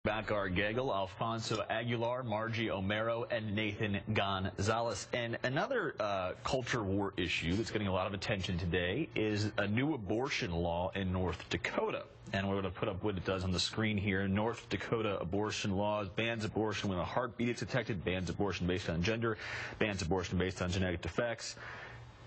Bakar Gagel, Alfonso Aguilar, Margie Omero, and Nathan Gonzalez. And another culture war issue that's getting a lot of attention today is a new abortion law in North Dakota. And we're going to put up what it does on the screen here. North Dakota abortion laws bans abortion when a heartbeat is detected, bans abortion based on gender, bans abortion based on genetic defects.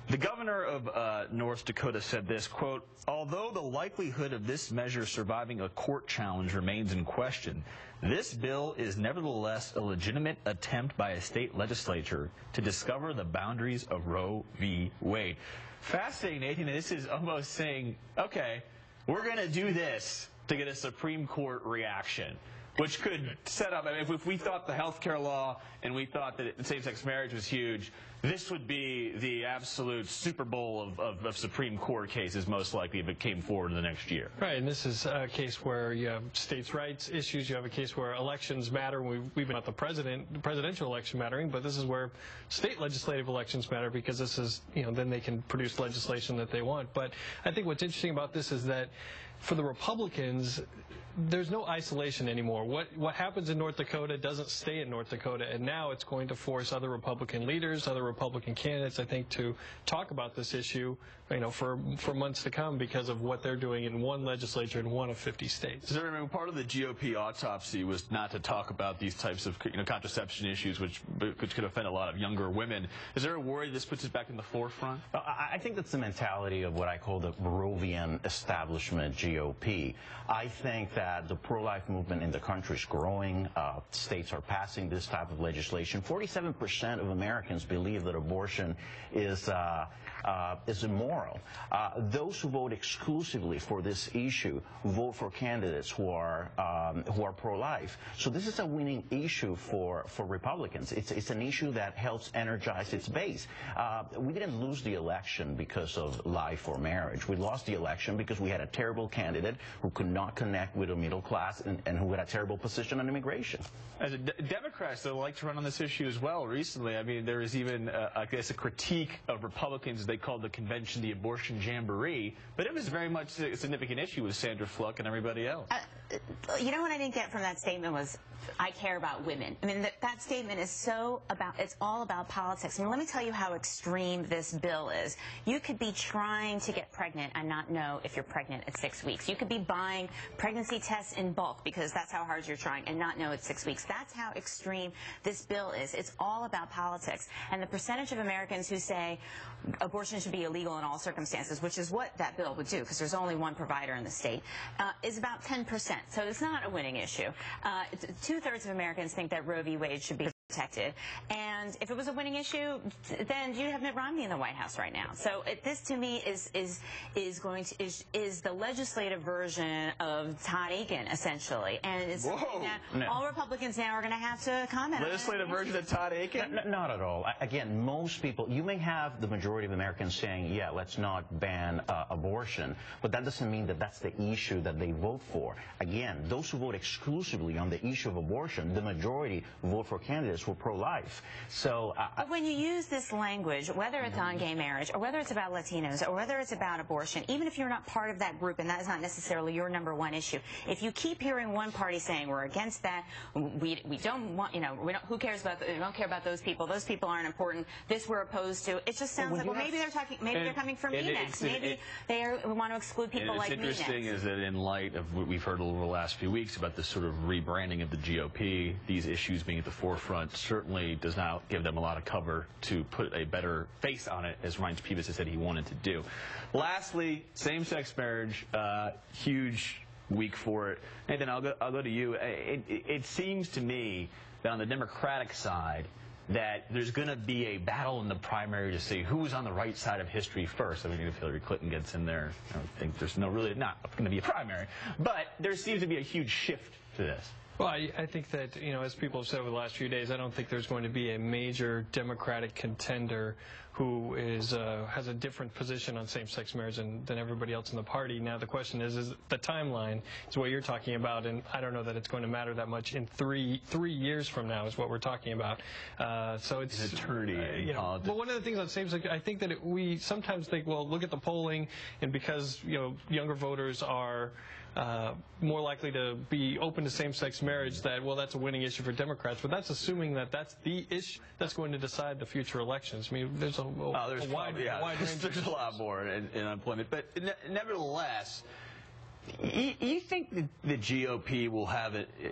The governor of North Dakota said this, quote, "Although the likelihood of this measure surviving a court challenge remains in question, this bill is nevertheless a legitimate attempt by a state legislature to discover the boundaries of Roe v. Wade." Fascinating, Nathan. This is almost saying, okay, we're going to do this to get a Supreme Court reaction, which could set up, I mean, if we thought the health care law and we thought that same-sex marriage was huge, this would be the absolute Super Bowl of Supreme Court cases, most likely, if it came forward in the next year. Right, and this is a case where you have states' rights issues. You have a case where elections matter. We've been about the presidential election mattering, but this is where state legislative elections matter, because this is, then they can produce legislation that they want. But I think what's interesting about this is that for the Republicans, there's no isolation anymore. What happens in North Dakota doesn't stay in North Dakota, and now it's going to force other Republican leaders, other Republican candidates, I think, to talk about this issue, for months to come, because of what they're doing in one legislature in one of 50 states. So, I mean, part of the GOP autopsy was not to talk about these types of contraception issues, which could offend a lot of younger women. Is there a worry this puts us back in the forefront? I think that's the mentality of what I call the Moravian establishment GOP. I think that the pro-life movement in the country is growing. States are passing this type of legislation. 47% of Americans believe that abortion is immoral. Those who vote exclusively for this issue vote for candidates who are pro-life. So this is a winning issue for Republicans. It's an issue that helps energize its base. We didn't lose the election because of life or marriage. We lost the election because we had a terrible candidate who could not connect with the middle class and who had a terrible position on immigration. As Democrats, they like to run on this issue as well. Recently, I mean, there is even, I guess, a critique of Republicans. They called the convention the abortion jamboree, but it was very much a significant issue with Sandra Fluck and everybody else. What I didn't get from that statement was, I care about women. I mean, that statement is it's all about politics. I mean, let me tell you how extreme this bill is. You could be trying to get pregnant and not know if you're pregnant at 6 weeks. You could be buying pregnancy tests in bulk because that's how hard you're trying and not know it's 6 weeks. That's how extreme this bill is. It's all about politics. And the percentage of Americans who say abortion should be illegal in all circumstances, which is what that bill would do, because there's only one provider in the state, is about 10%. So it's not a winning issue. Two-thirds of Americans think that Roe v. Wade should be protected. And if it was a winning issue, then you'd have Mitt Romney in the White House right now. So this, to me, is the legislative version of Todd Aiken, essentially. And it's something that all Republicans now are going to have to comment on. Legislative version of Todd Aiken? Not at all. Again, most people, you may have the majority of Americans saying, yeah, let's not ban abortion, but that doesn't mean that that's the issue that they vote for. Again, those who vote exclusively on the issue of abortion, the majority vote for candidates who are pro-life. So, but when you use this language, whether it's on gay marriage, or whether it's about Latinos, or whether it's about abortion, even if you're not part of that group and that is not necessarily your #1 issue, if you keep hearing one party saying we're against that, we don't want, who cares about, we don't care about those people aren't important, this we're opposed to, it just sounds like, well, maybe they're coming for me next. Maybe they want to exclude people like me next. What's interesting is that in light of what we've heard over the last few weeks about this sort of rebranding of the GOP, these issues being at the forefront certainly does not give them a lot of cover to put a better face on it, as Reince Priebus has said he wanted to do. Lastly, same-sex marriage, huge week for it. Nathan, I'll go to you. It seems to me that on the Democratic side, that there's going to be a battle in the primary to see who's on the right side of history first. I mean, if Hillary Clinton gets in there, I don't think there's not going to be a primary. But there seems to be a huge shift to this. Well, I think that, as people have said over the last few days, I don't think there's going to be a major Democratic contender who has a different position on same-sex marriage than everybody else in the party. Now, the question is the timeline is what you're talking about, and I don't know that it's going to matter that much in three years from now is what we're talking about. So it's eternity. Well, one of the things on same-sex, I think that we sometimes think, well, look at the polling, and because younger voters are more likely to be open to same-sex marriage, that, well, that's a winning issue for Democrats. But that's assuming that that's the issue that's going to decide the future elections. I mean, there's a wide range. There's a lot more in unemployment. But nevertheless, you think the GOP will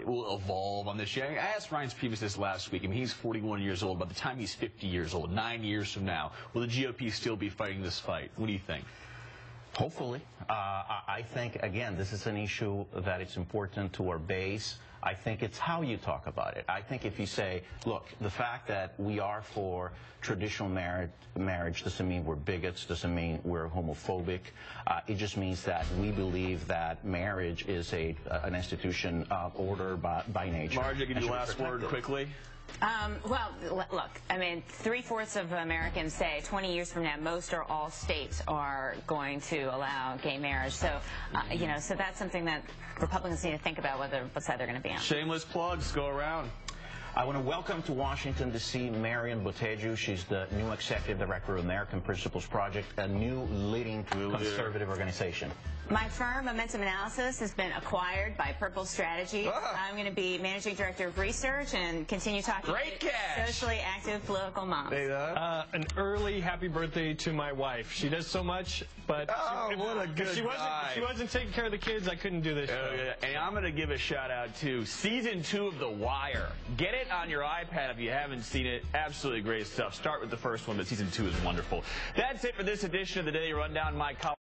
will evolve on this year? I asked Ryan Priebus this last week. I mean, he's 41 years old. By the time he's 50 years old, 9 years from now, will the GOP still be fighting this fight? What do you think? Hopefully. I think, again, this is an issue that it's important to our base. I think it's how you talk about it. I think if you say, look, the fact that we are for traditional marriage doesn't mean we're bigots, doesn't mean we're homophobic. It just means that we believe that marriage is an institution of order by nature. Margie, give you the last word quickly. Well, look, I mean, 3/4 of Americans say 20 years from now, most or all states are going to allow gay marriage. So, you know, so that's something that Republicans need to think about what side they're going to be on. Shameless plugs, go around. I want to welcome to Washington, D.C., Marion Boteju. She's the new executive director of American Principles Project, a new leading conservative organization. My firm, Momentum Analysis, has been acquired by Purple Strategy. I'm going to be managing director of research and continue talking to socially active political moms. An early happy birthday to my wife. She does so much, but if she wasn't taking care of the kids, I couldn't do this show. And I'm going to give a shout out to season 2 of The Wire. Get it on your iPad if you haven't seen it. Absolutely great stuff. Start with the first one, but season 2 is wonderful. That's it for this edition of the Daily Rundown. My colleague